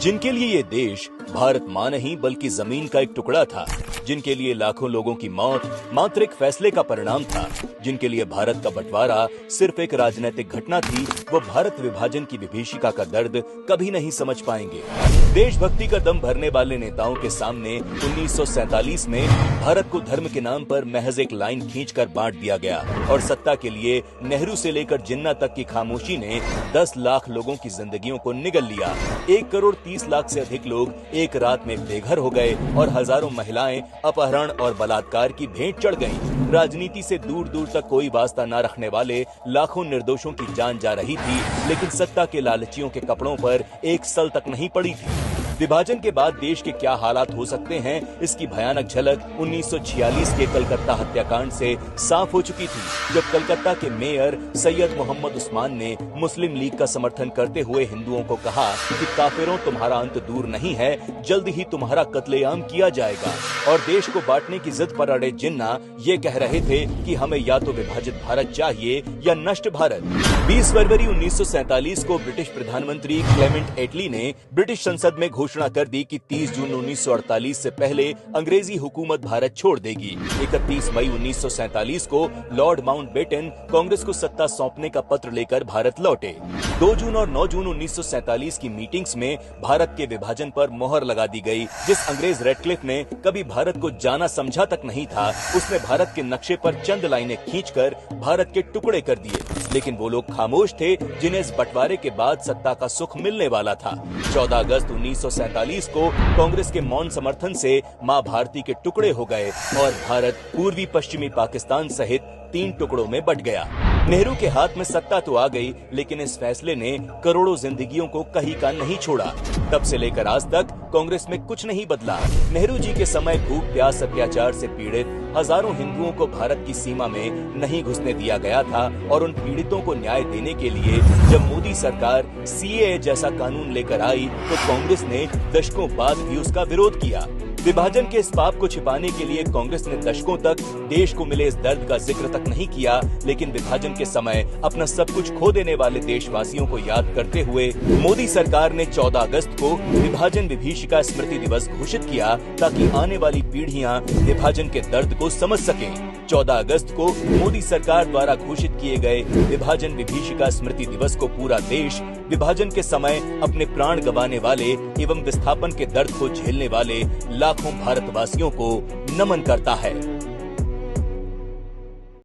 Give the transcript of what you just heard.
जिनके लिए ये देश भारत मां नहीं बल्कि जमीन का एक टुकड़ा था, जिनके लिए लाखों लोगों की मौत मात्र एक फैसले का परिणाम था, जिनके लिए भारत का बंटवारा सिर्फ एक राजनीतिक घटना थी, वो भारत विभाजन की विभीषिका का दर्द कभी नहीं समझ पाएंगे। देशभक्ति का दम भरने वाले नेताओं के सामने 1947 में भारत को धर्म के नाम पर महज एक लाइन खींचकर बांट दिया गया और सत्ता के लिए नेहरू से लेकर जिन्ना तक की खामोशी ने 10 लाख लोगों की जिंदगियों को निगल लिया। 1 करोड़ 30 लाख से अधिक लोग एक रात में बेघर हो गए और हजारों महिलाएं अपहरण और बलात्कार की भेंट चढ़ गईं। राजनीति से दूर दूर तक कोई वास्ता न रखने वाले लाखों निर्दोषों की जान जा रही थी, लेकिन सत्ता के लालचियों के कपड़ों पर एक सल तक नहीं पड़ी थी। विभाजन के बाद देश के क्या हालात हो सकते हैं, इसकी भयानक झलक 1946 के कलकत्ता हत्याकांड से साफ हो चुकी थी, जब कलकत्ता के मेयर सैयद मोहम्मद उस्मान ने मुस्लिम लीग का समर्थन करते हुए हिंदुओं को कहा कि काफिरों तुम्हारा अंत दूर नहीं है, जल्द ही तुम्हारा कत्लेआम किया जाएगा। और देश को बांटने की जिद पर अड़े जिन्ना ये कह रहे थे कि हमें या तो विभाजित भारत चाहिए या नष्ट भारत। 20 फरवरी 1947 को ब्रिटिश प्रधानमंत्री क्लेमेंट एटली ने ब्रिटिश संसद में घोषणा कर दी कि 30 जून 1948 से पहले अंग्रेजी हुकूमत भारत छोड़ देगी। 31 मई 1947 को लॉर्ड माउंटबेटन कांग्रेस को सत्ता सौंपने का पत्र लेकर भारत लौटे। 2 जून और 9 जून 1947 की मीटिंग्स में भारत के विभाजन पर मोहर लगा दी गई। जिस अंग्रेज रेडक्लिफ ने कभी भारत को जाना समझा तक नहीं था, उसने भारत के नक्शे पर चंद लाइनें खींचकर भारत के टुकड़े कर दिए। लेकिन वो लोग खामोश थे जिन्हें इस बंटवारे के बाद सत्ता का सुख मिलने वाला था। 14 अगस्त 1947 को कांग्रेस के मौन समर्थन से मां भारती के टुकड़े हो गए और भारत पूर्वी पश्चिमी पाकिस्तान सहित 3 टुकड़ों में बंट गया। नेहरू के हाथ में सत्ता तो आ गई, लेकिन इस फैसले ने करोड़ों जिंदगियों को कहीं का नहीं छोड़ा। तब से लेकर आज तक कांग्रेस में कुछ नहीं बदला। नेहरू जी के समय भूख प्यास अत्याचार से पीड़ित हजारों हिंदुओं को भारत की सीमा में नहीं घुसने दिया गया था और उन पीड़ितों को न्याय देने के लिए जब मोदी सरकार सीएए जैसा कानून लेकर आई तो कांग्रेस ने दशकों बाद भी उसका विरोध किया। विभाजन के इस पाप को छिपाने के लिए कांग्रेस ने दशकों तक देश को मिले इस दर्द का जिक्र तक नहीं किया, लेकिन विभाजन के समय अपना सब कुछ खो देने वाले देशवासियों को याद करते हुए मोदी सरकार ने 14 अगस्त को विभाजन विभीषिका स्मृति दिवस घोषित किया ताकि आने वाली पीढ़ियां विभाजन के दर्द को समझ सकें। 14 अगस्त को मोदी सरकार द्वारा घोषित किए गए विभाजन विभीषिका स्मृति दिवस को पूरा देश विभाजन के समय अपने प्राण गंवाने वाले एवं विस्थापन के दर्द को झेलने वाले लाखों भारतवासियों को नमन करता है।